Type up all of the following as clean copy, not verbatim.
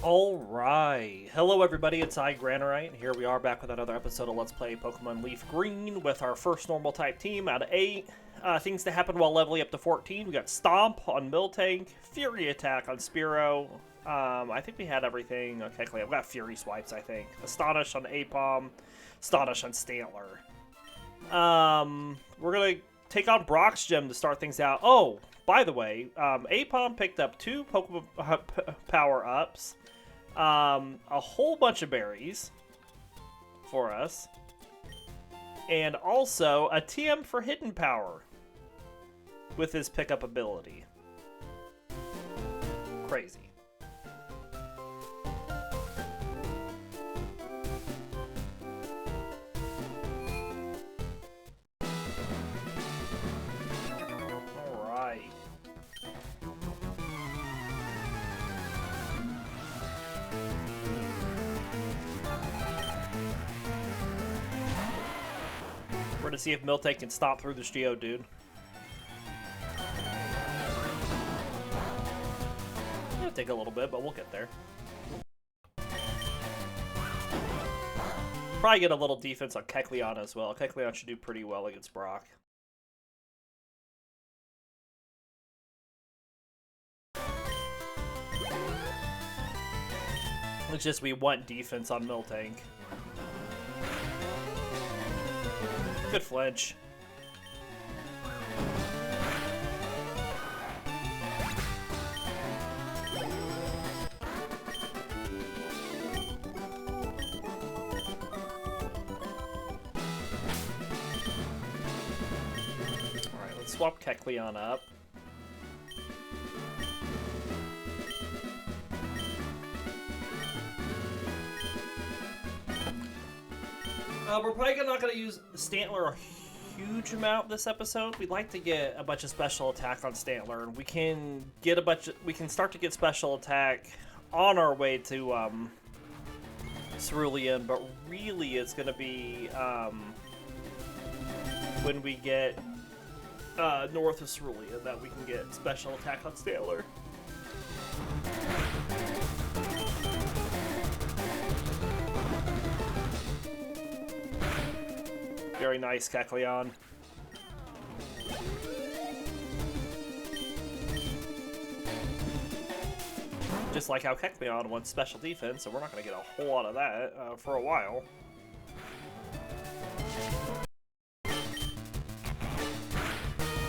Alright, hello everybody, it's Granorite. Here we are back with another episode of Let's Play Pokemon Leaf Green with our first normal type team out of 8. Things that happen while leveling up to 14. We got Stomp on Miltank, Fury Attack on Spearow. I think we had everything on Kecleon. We got Fury Swipes, I think. Astonish on Aipom, Astonish on Stantler. We're gonna take on Brock's Gym to start things out. Oh, by the way, Aipom picked up 2 Pokemon power-ups. A whole bunch of berries for us, and also a TM for hidden power with his pickup ability. Crazy. Alright. We're to see if Miltank can stop through this Geodude. It'll take a little bit, but we'll get there. Probably get a little defense on Kecleon as well. Kecleon should do pretty well against Brock. It's just we want defense on Miltank. Good flinch. Alright, let's swap Kecleon up. We're probably not going to use Stantler a huge amount this episode. We'd like to get a bunch of special attack on Stantler, and we can get we can start to get special attack on our way to Cerulean, but really it's going to be when we get north of Cerulean that we can get special attack on Stantler. Very nice, Kecleon. Just like how Kecleon wants special defense, so we're not going to get a whole lot of that for a while.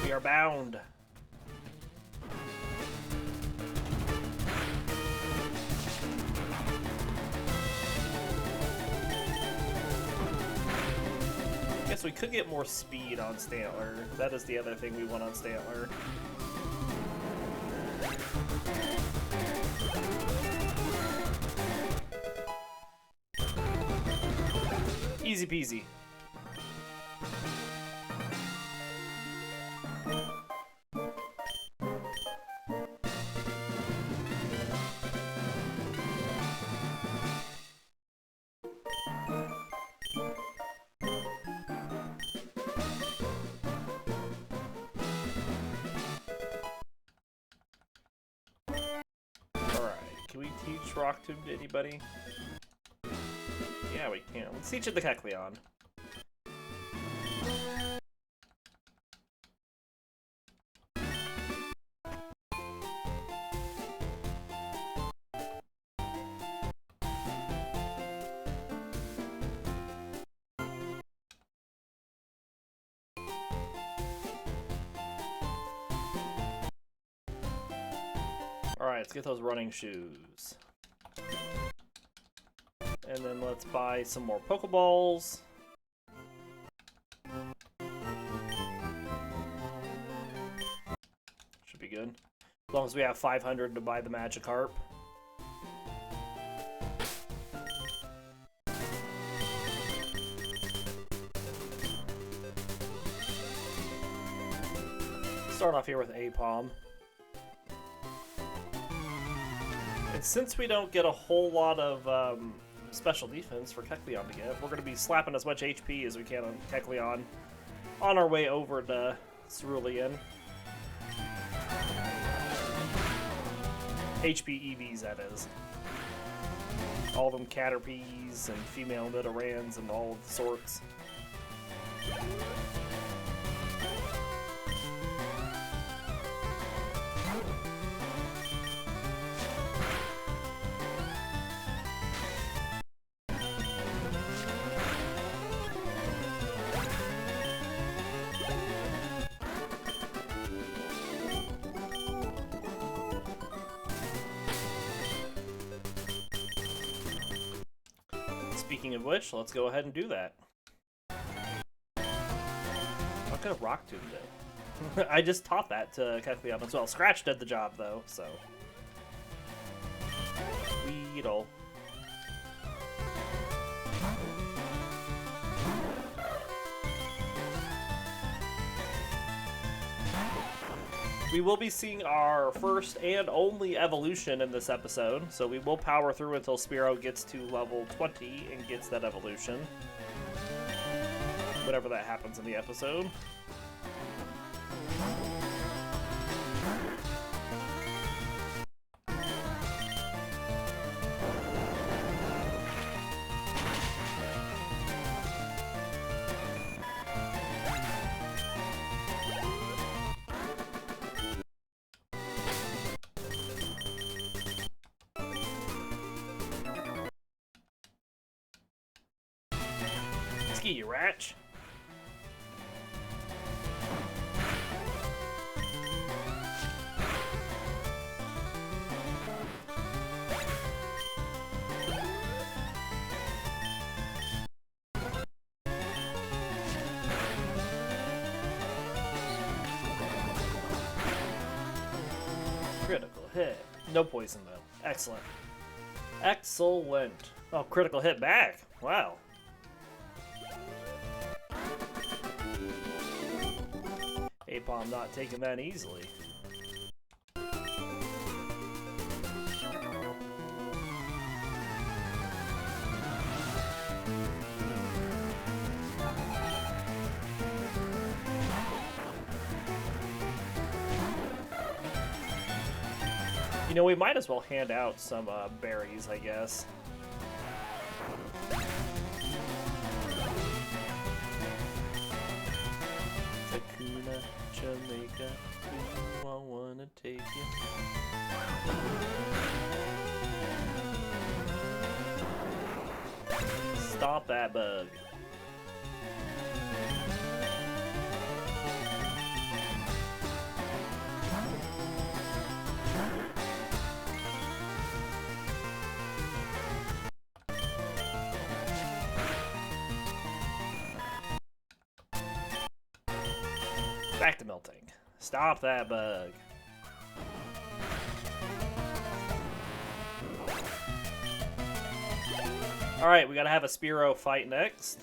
We are bound. We could get more speed on Stantler. That is the other thing we want on Stantler. Easy peasy. Can we teach Rock Tomb to anybody? Yeah, we can. Let's teach it to Kecleon. Alright, let's get those running shoes. And then let's buy some more Pokeballs. Should be good. As long as we have 500 to buy the Magikarp. Start off here with Aipom. And since we don't get a whole lot of special defense for Kecleon to get, we're going to be slapping as much HP as we can on Kecleon on our way over to Cerulean. HP EVs, that is. All them Caterpies and female Nidorans and all of the sorts. Speaking of which, let's go ahead and do that. What could a Rock Tomb do? I just taught that to Kecleon as well. Scratch did the job, though, so... Weedle. We will be seeing our first and only evolution in this episode, so we will power through until Spearow gets to level 20 and gets that evolution. Whatever that happens in the episode. Ski, you ratch. Critical hit. No poison, though. Excellent. Excellent. Oh, critical hit back. Wow. Aipom not taking that easily. You know, we might as well hand out some berries, I guess. Takuna, Jamaica, ooh, I wanna take you. Stop that bug. Back to Miltank. Stop that bug. Alright, we gotta have a Spearow fight next.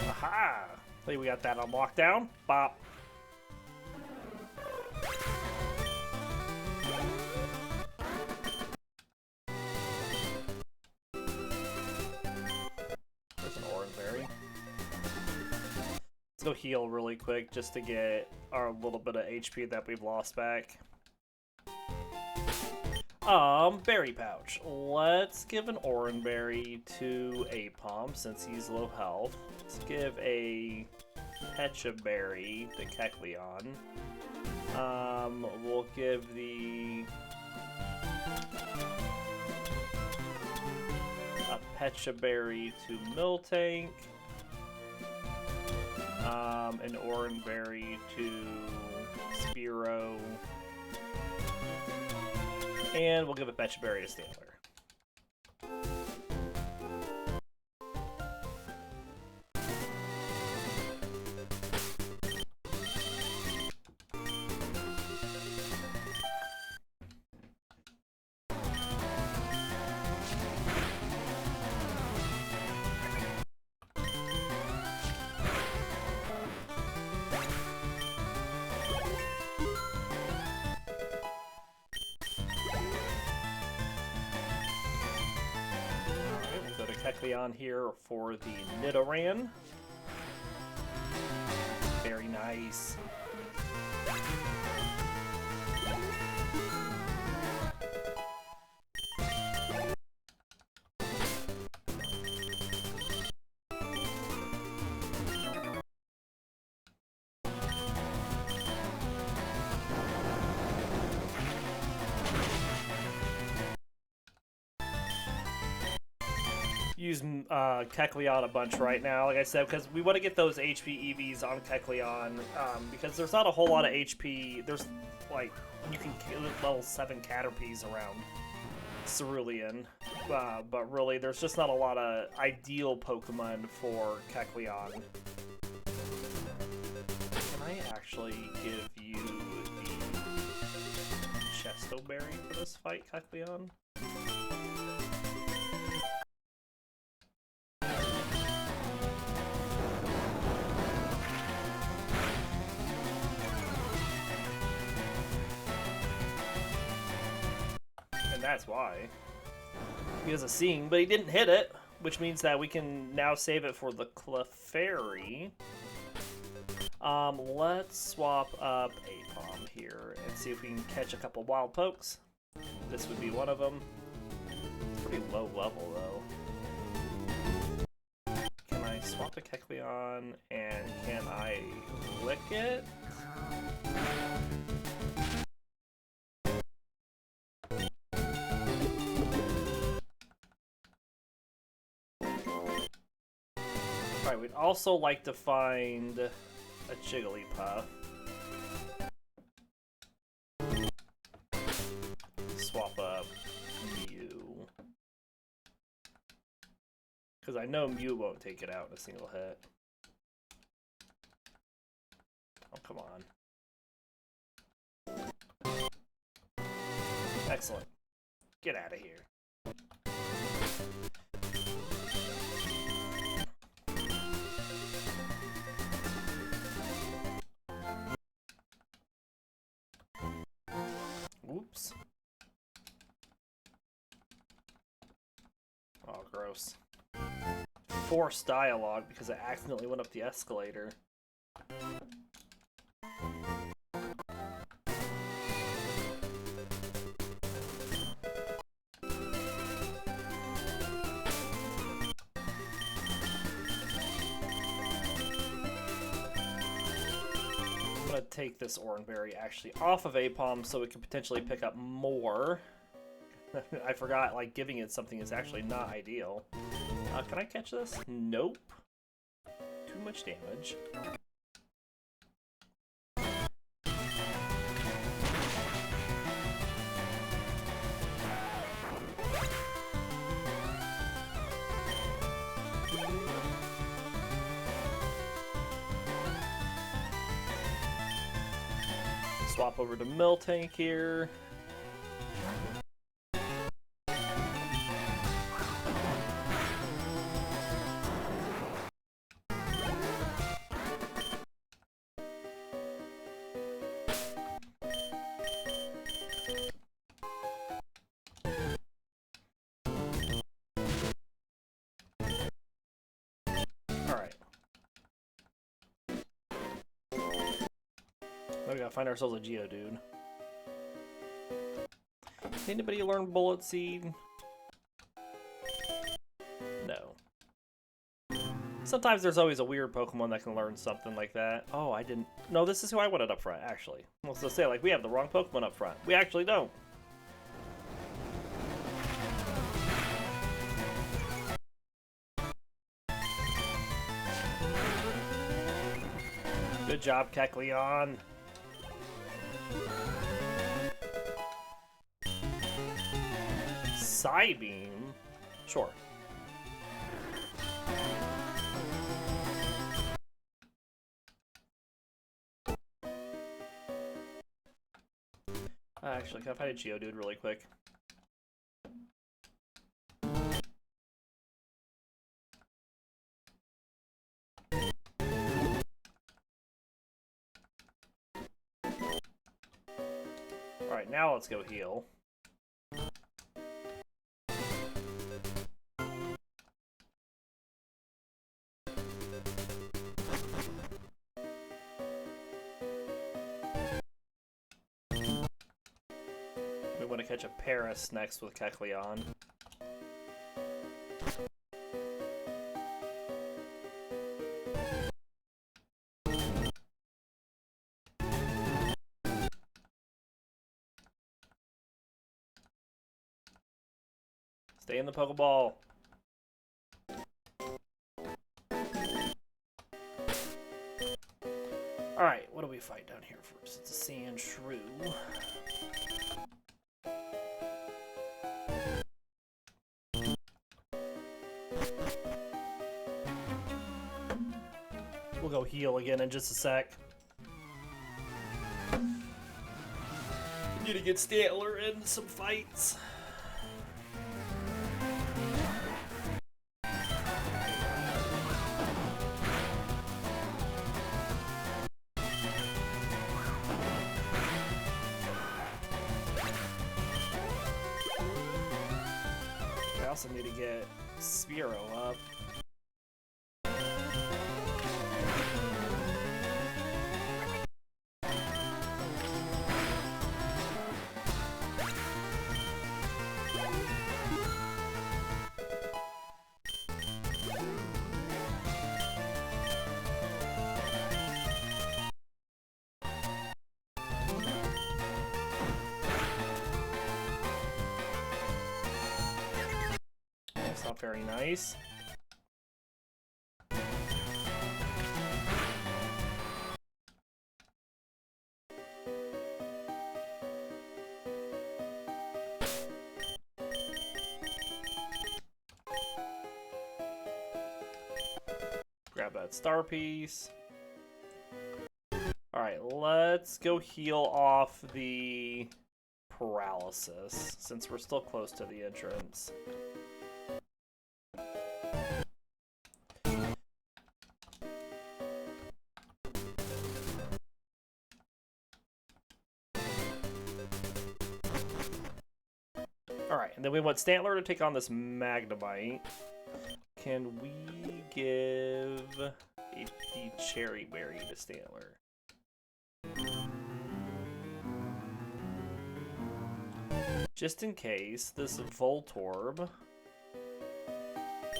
Aha! I think we got that on lockdown. Bop. There's an orange berry. Let's go heal really quick just to get our little bit of HP that we've lost back. Berry pouch. Let's give an orange berry to Aipom since he's low health. Let's give a Pecha berry to Kecleon. We'll give a Pecha berry to Miltank. An orange berry to Spearow. And we'll give a Pecha berry to Stantler. Kecleon here for the Nidoran. Very nice. Use Kecleon a bunch right now, like I said, because we want to get those HP EVs on Kecleon, because there's not a whole lot of HP. There's, like, you can kill level 7 Caterpies around Cerulean, but really, there's just not a lot of ideal Pokemon for Kecleon. Can I actually give you the Chesto Berry for this fight, Kecleon? That's why. He has a Seeing, but he didn't hit it, which means that we can now save it for the Clefairy. Let's swap up Aipom here and see if we can catch a couple wild pokes. This would be one of them. It's pretty low level, though. Can I swap a Kecleon, and can I lick it? Alright, we'd also like to find a Jigglypuff. Swap up Mew. Because I know Mew won't take it out in a single hit. Oh, come on. Excellent. Get out of here. Whoops. Oh, gross. Forced dialogue because I accidentally went up the escalator. I'm gonna take this Oranberry actually off of Aipom so we can potentially pick up more. I forgot, like, giving it something is actually not ideal. Can I catch this? Nope. Too much damage. Swap over to Miltank here. We gotta find ourselves a Geodude. Anybody learn Bullet Seed? No. Sometimes there's always a weird Pokemon that can learn something like that. Oh, I didn't... No, this is who I wanted up front, actually. I was gonna say, like, we have the wrong Pokemon up front. We actually don't. Good job, Kecleon. Psybeam? Sure. Actually, can I find a Geodude really quick? Alright, now let's go heal. catch a Paris next with Kecleon. Stay in the Pokeball. Alright, what do we fight down here first? It's a Sand Shrew. We'll go heal again in just a sec. Need to get Stantler in some fights. I also need to get Spearow up. That's not very nice. Grab that star piece. Alright, let's go heal off the paralysis, since we're still close to the entrance. Alright, and then we want Stantler to take on this Magnemite. Can we give the Cherry Berry to Stantler? Just in case this Voltorb,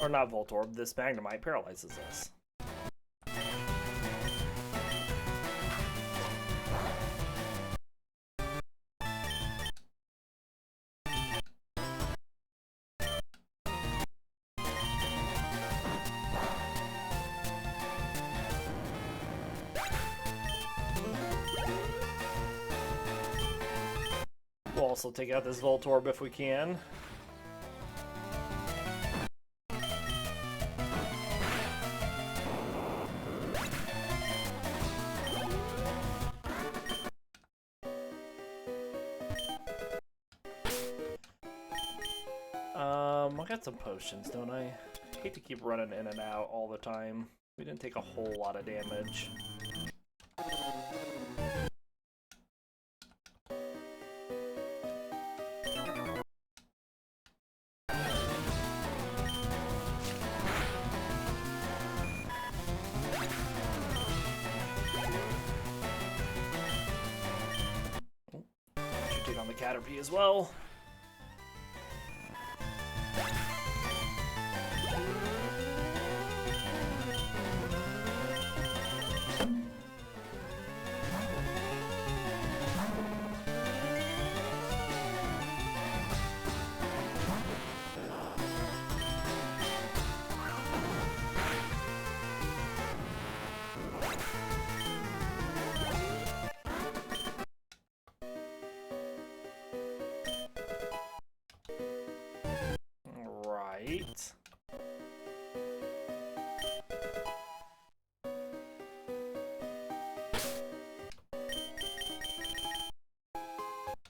or not Voltorb, this Magnemite paralyzes us. We'll also take out this Voltorb if we can. I got some potions, don't I? Hate to keep running in and out all the time. We didn't take a whole lot of damage. Should take on the Caterpie as well. Right.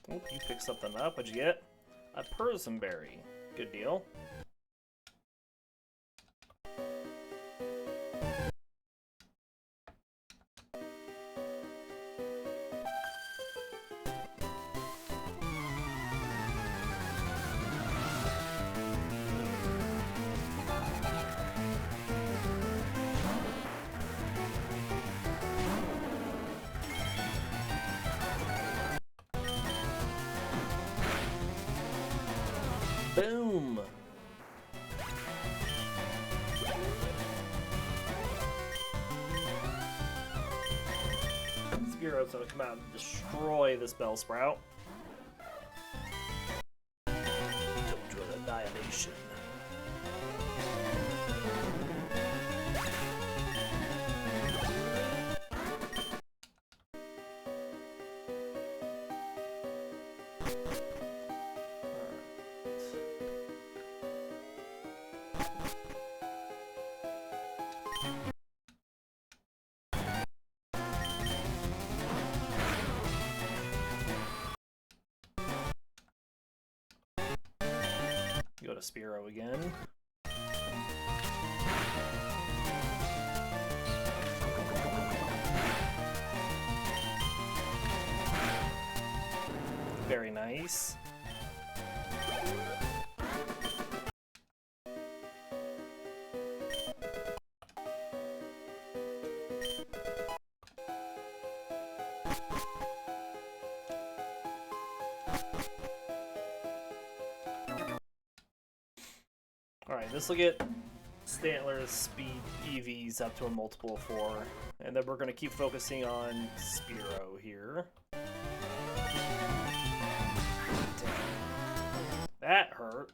Oh, you picked something up. What'd you get? A Persimberry. Good deal. Spearow's gonna come out and destroy this Bellsprout. Total annihilation. Go to Spearow again. Very nice. Alright, this will get Stantler's speed EVs up to a multiple of 4. And then we're going to keep focusing on Spearow here. Damn. That hurt.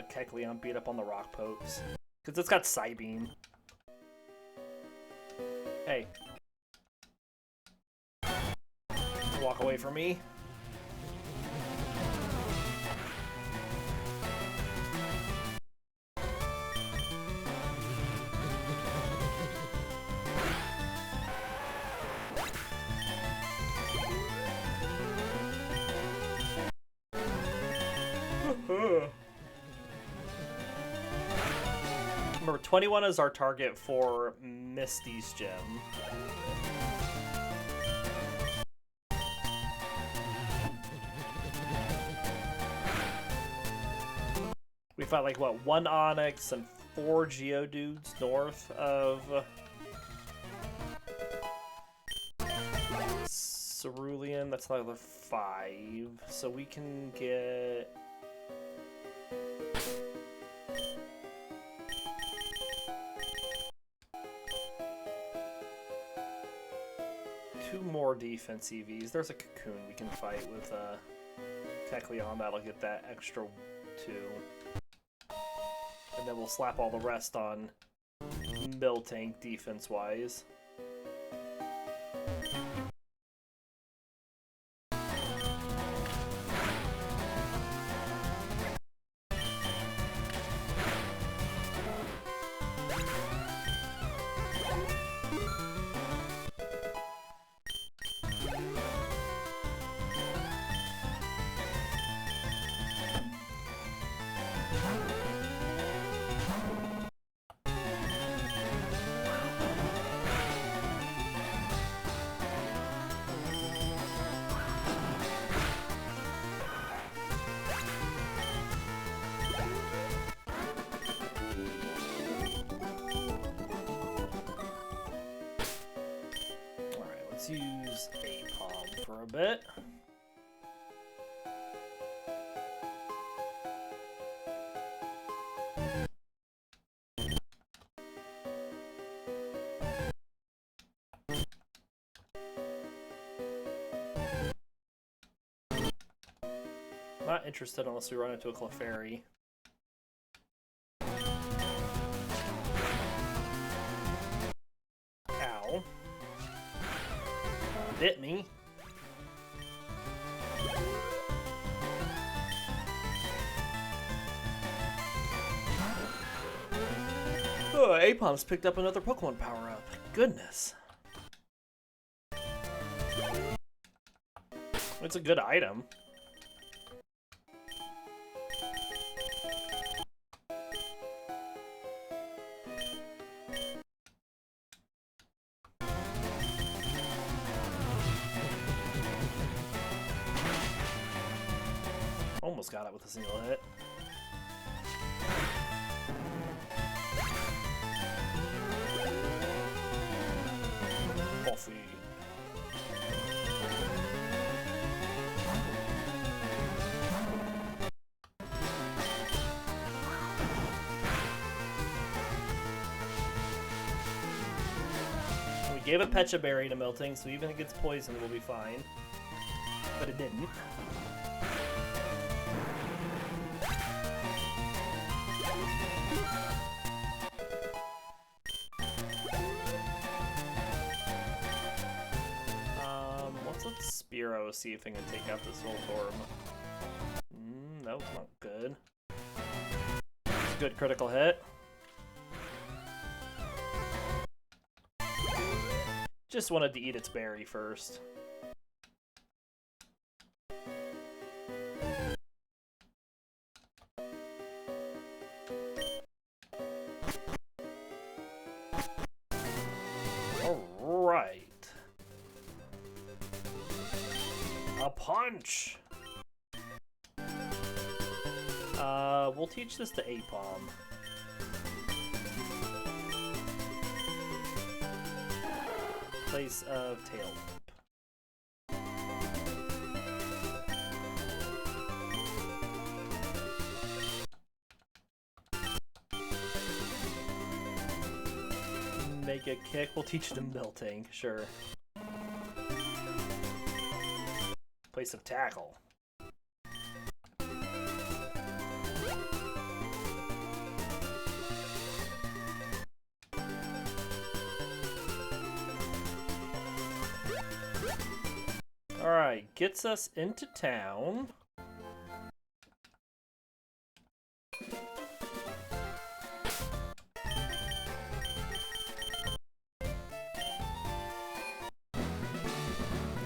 Kecleon beat up on the rock pokes. Because it's got Psybeam. Hey. Walk away from me. Remember, 21 is our target for Misty's gem. We fight like, what, 1 Onyx and 4 Geodudes north of Cerulean. That's another 5. So we can get... more defense EVs. There's a Cocoon we can fight with Kecleon. That'll get that extra 2. And then we'll slap all the rest on Miltank defense-wise. Let's use Aipom for a bit. Not interested unless we run into a Clefairy. Ow. Bit me. Oh, Aipom's picked up another Pokemon power-up. Goodness. It's a good item. almost got it with a single hit. Coffee. We gave a Pecha Berry to Miltank, so even if it gets poisoned, we'll be fine. But it didn't. Let's let Spearow see if it can take out this Voltorb. That was not good. Good critical hit. Just wanted to eat its berry first. Alright. A punch! We'll teach this to Aipom. Place of Tail Whip. Make a kick, we'll teach them Miltank, sure. Place of Tackle. Alright, gets us into town.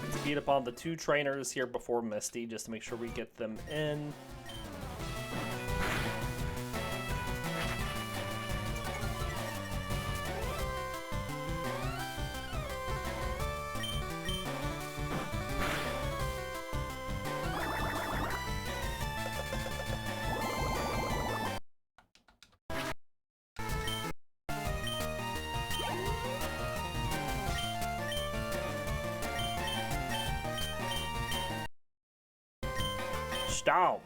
Let's beat up on the two trainers here before Misty, just to make sure we get them in. Stomp.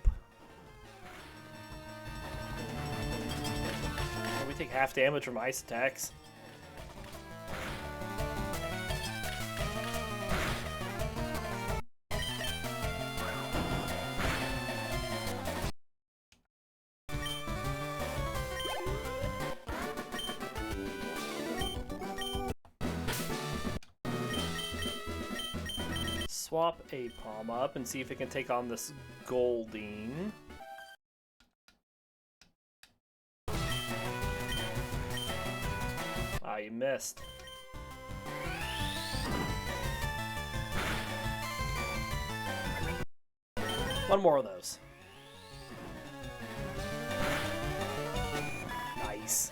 We take half damage from ice attacks. Swap Aipom up and see if it can take on this Goldeen. Ah, you missed. One more of those. Nice.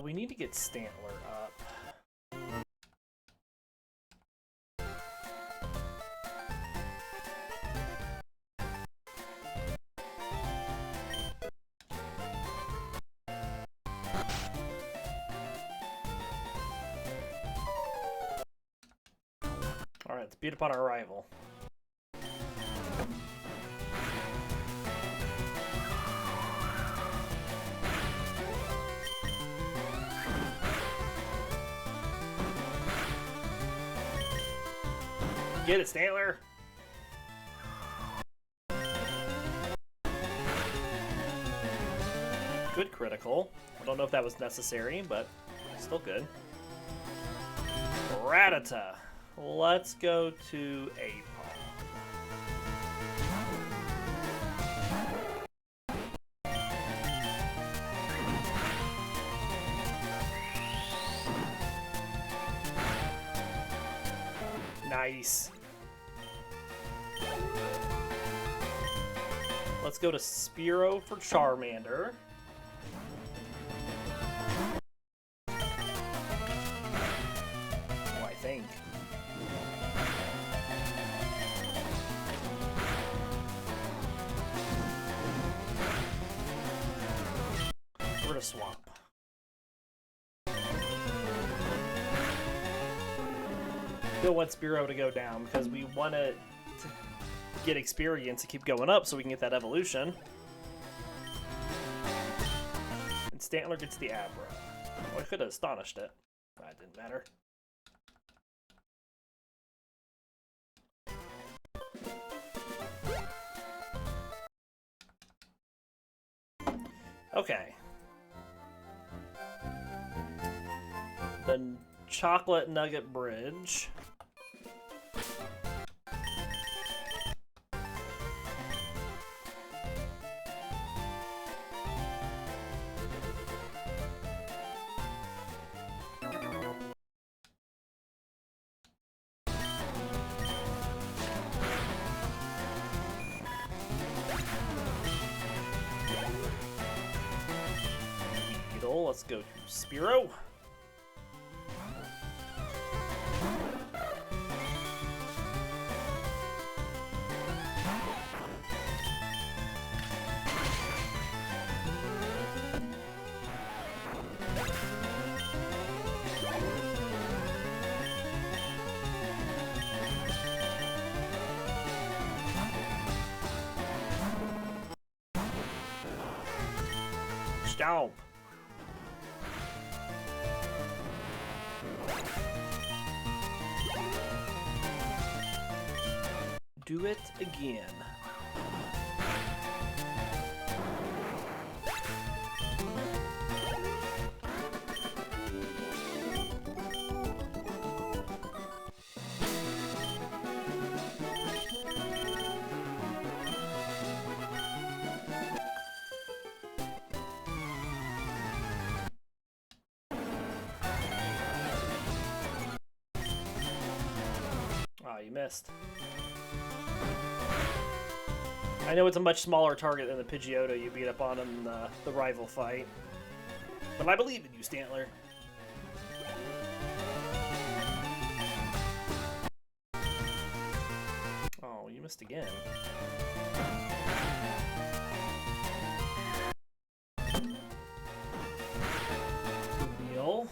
We need to get Stantler up. Alright, let's beat up on our rival. Get it, Stantler! Good critical. I don't know if that was necessary, but still good. Rattata. Let's go to Aipom. Nice. Let's go to Spearow for Charmander. Oh, I think. We're gonna swap. Still want Spearow to go down because we want to get experience to keep going up so we can get that evolution. And Stantler gets the Abra. Well, I could have astonished it. That didn't matter. Okay. The Chocolate Nugget Bridge. Let's go to Spearow. Stomp. Do it again. Oh, you missed. I know it's a much smaller target than the Pidgeotto you beat up on in the rival fight. But I believe in you, Stantler. Oh, you missed again. Heal.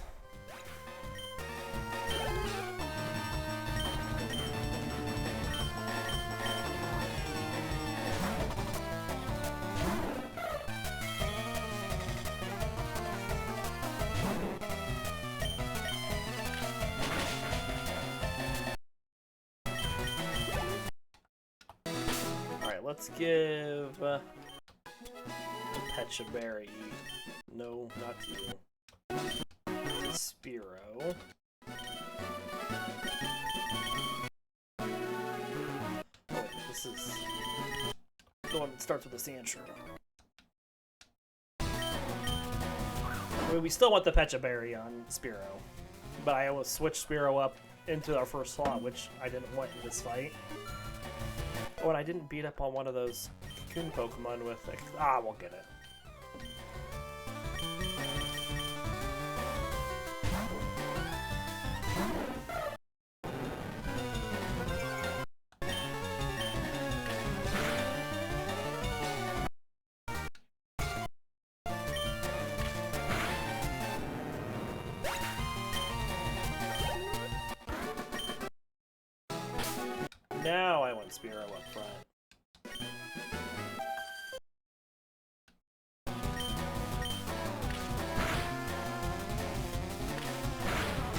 Let's give Pecha Berry. No, not you. Spearow. Oh, wait, this is the one that starts with the Sandshrew. I mean, we still want the Pecha Berry on Spearow, but I almost switched Spearow up into our first slot, which I didn't want in this fight. Oh, and I didn't beat up on one of those Cocoon Pokemon with... Ah, we'll get it. Now I want Spearow up front.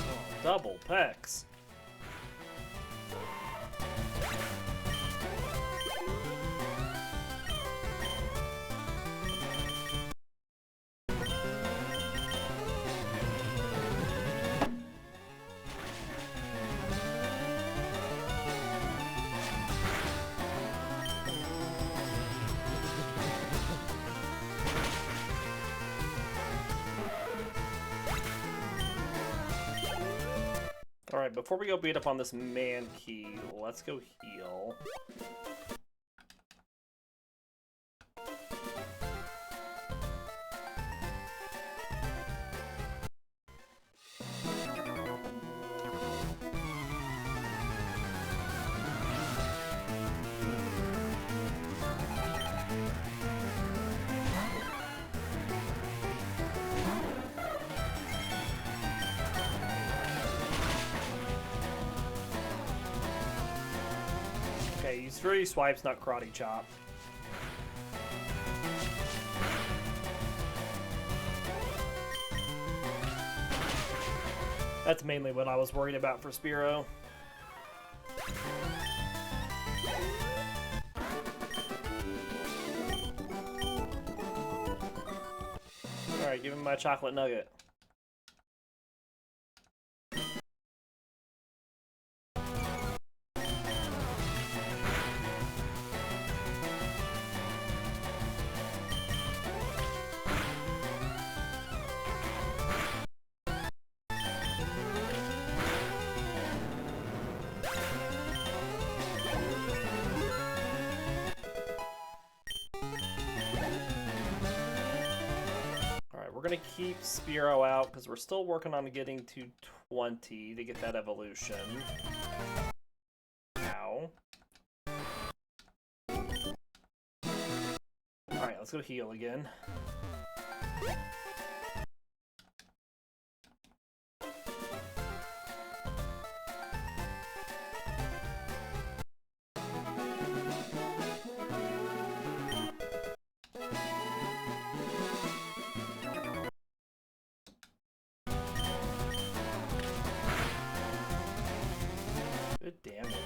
Oh, double Pex. Alright, before we go beat up on this Mankey, let's go heal. Okay, use Fury Swipes, not Karate Chop. That's mainly what I was worried about for Spearow. Alright, give him my chocolate nugget. We're going to keep Spearow out because we're still working on getting to 20 to get that evolution. Ow. Alright, let's go heal again. Good damage.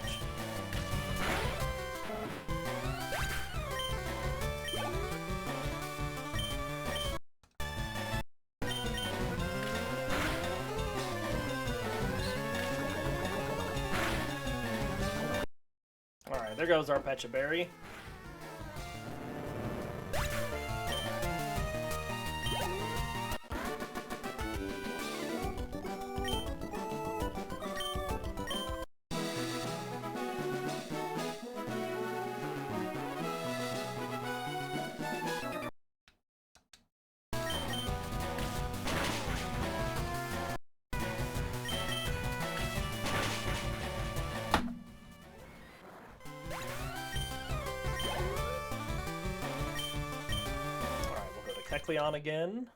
Alright, there goes our Pecha Berry. Kecleon again.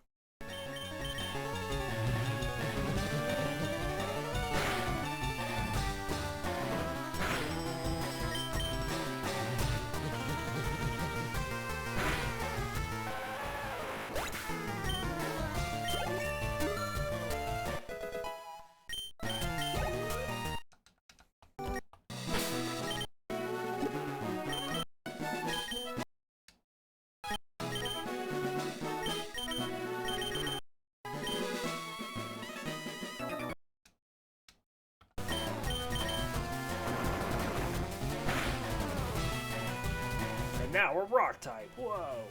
Now we're rock type. Whoa.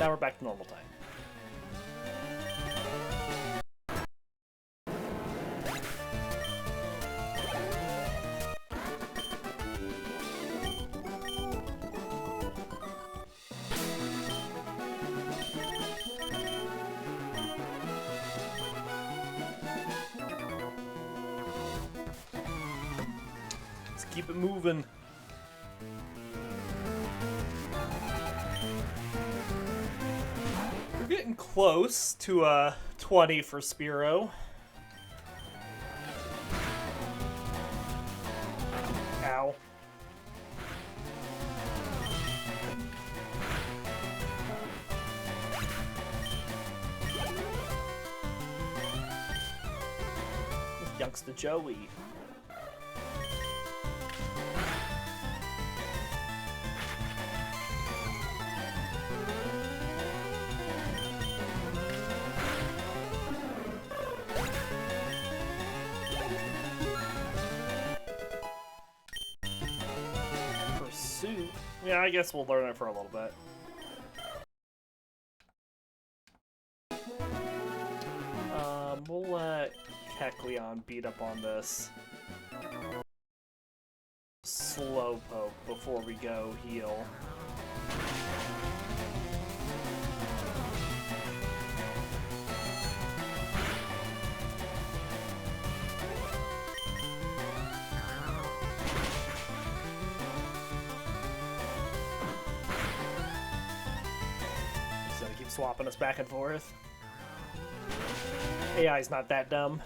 Now we're back to normal type. Keep it moving. We're getting close to 20 for Spearow. Ow. Youngster Joey. Yeah, I guess we'll learn it for a little bit. We'll let Kecleon beat up on this Slowpoke before we go heal. swapping us back and forth. AI's not that dumb.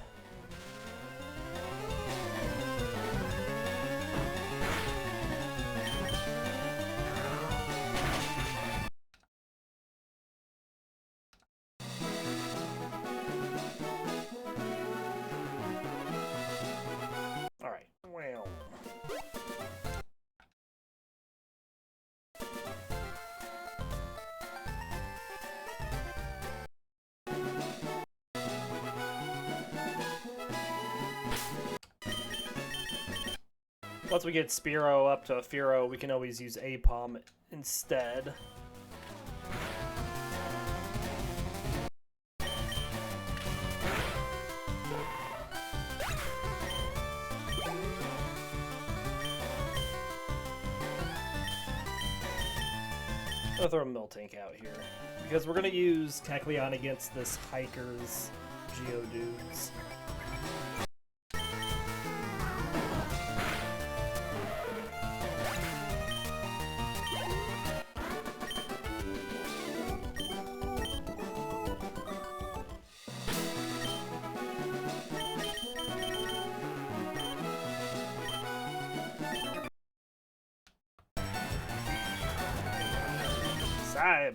Alright, well. Once we get Spearow up to a Fearow, we can always use Aipom instead. I'll throw a Miltank out here, because we're going to use Kecleon against this Hiker's Geodudes.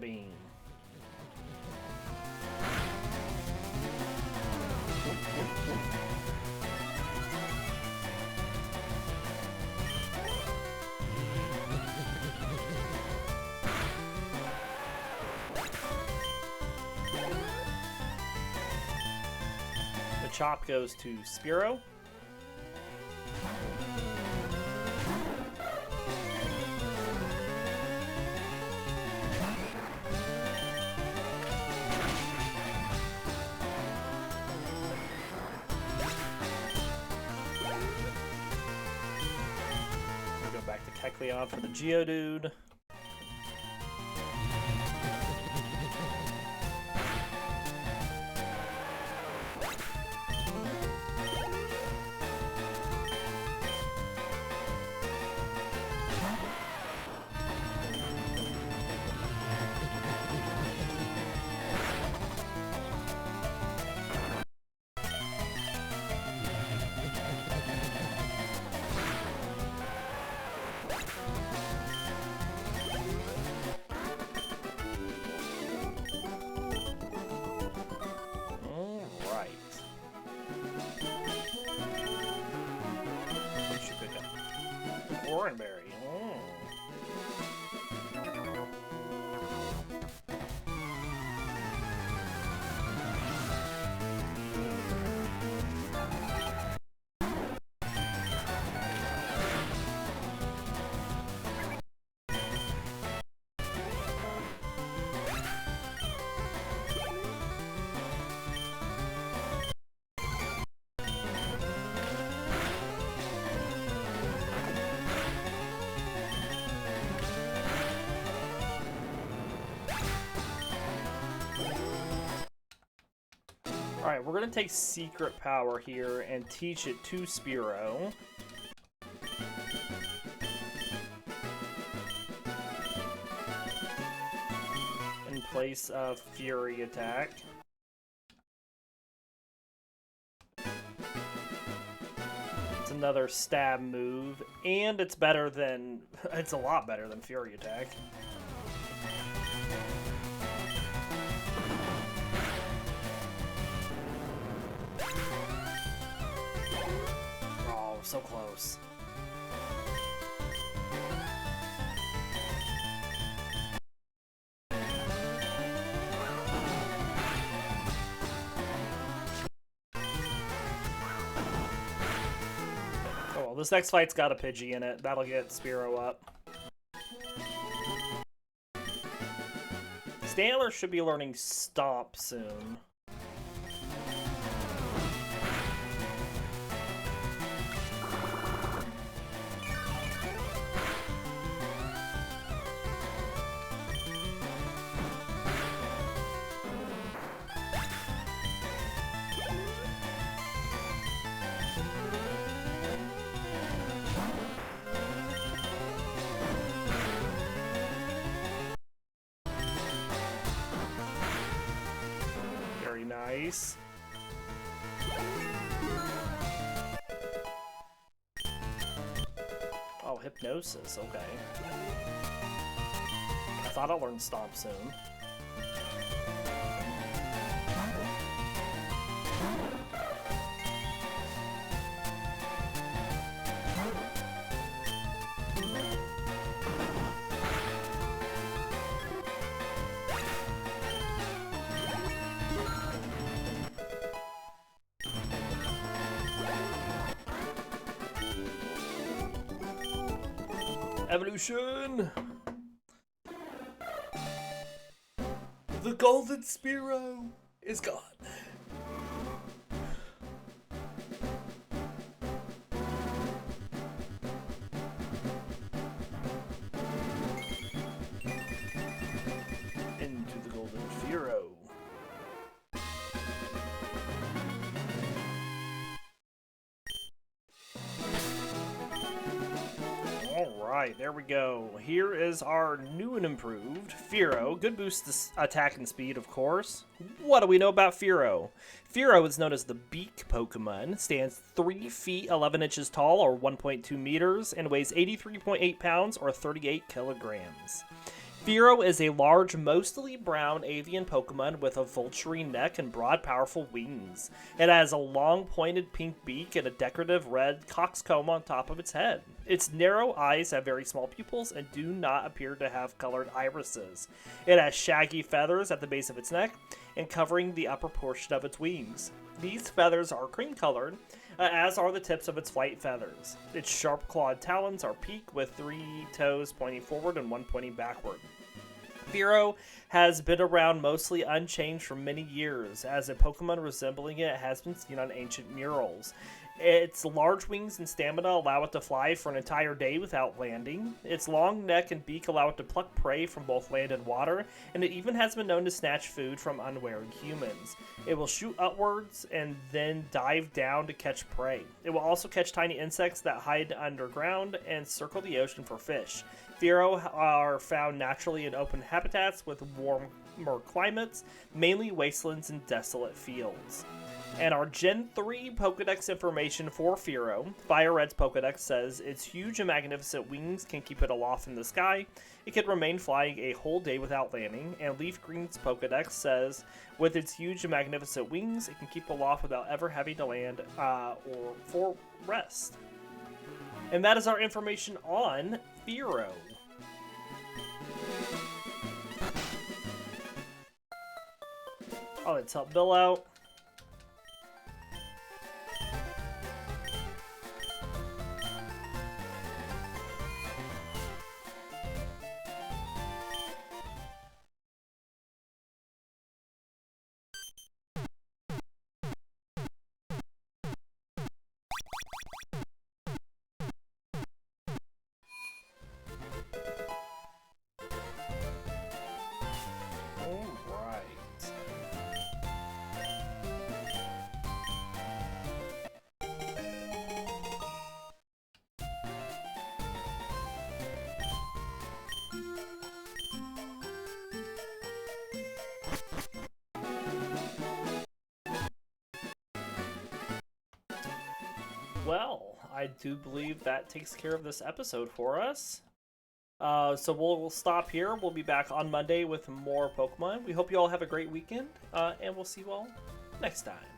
Beam. The chop goes to Spearow. Kecleon for the Geodude. Berry. Alright, we're going to take Secret Power here and teach it to Spearow. In place of Fury Attack. It's another stab move, and it's better than... it's a lot better than Fury Attack. So close. Oh, well, this next fight's got a Pidgey in it. That'll get Spearow up. Stantler should be learning Stomp soon. Nice. Oh, Hypnosis, okay. I thought I'd learn Stomp soon. Evolution! The golden Spearow is gone. Into the golden Spearow. Alright, there we go. Here is our new and improved Spearow. Good boost to attack and speed, of course. What do we know about Spearow? Spearow is known as the Beak Pokemon, stands 3 feet 11 inches tall, or 1.2 meters, and weighs 83.8 pounds, or 38 kilograms. Spearow is a large, mostly brown avian Pokemon with a vulturine neck and broad, powerful wings. It has a long, pointed pink beak and a decorative red coxcomb on top of its head. Its narrow eyes have very small pupils and do not appear to have colored irises. It has shaggy feathers at the base of its neck and covering the upper portion of its wings. These feathers are cream-colored, as are the tips of its flight feathers. Its sharp-clawed talons are peaked with 3 toes pointing forward and 1 pointing backward. Spearow has been around mostly unchanged for many years, as a Pokemon resembling it has been seen on ancient murals. Its large wings and stamina allow it to fly for an entire day without landing. Its long neck and beak allow it to pluck prey from both land and water, and it even has been known to snatch food from unwary humans. It will shoot upwards and then dive down to catch prey. It will also catch tiny insects that hide underground and circle the ocean for fish. Spearow are found naturally in open habitats with warmer climates, mainly wastelands and desolate fields. And our Gen 3 Pokedex information for Spearow, Fire Red's Pokedex says its huge and magnificent wings can keep it aloft in the sky. It can remain flying a whole day without landing. And Leaf Green's Pokedex says with its huge and magnificent wings, it can keep aloft without ever having to land or for rest. And that is our information on Spearow. Oh, let's help Bill out. Well, I do believe that takes care of this episode for us. So we'll stop here. We'll be back on Monday with more Pokemon. We hope you all have a great weekend, and we'll see you all next time.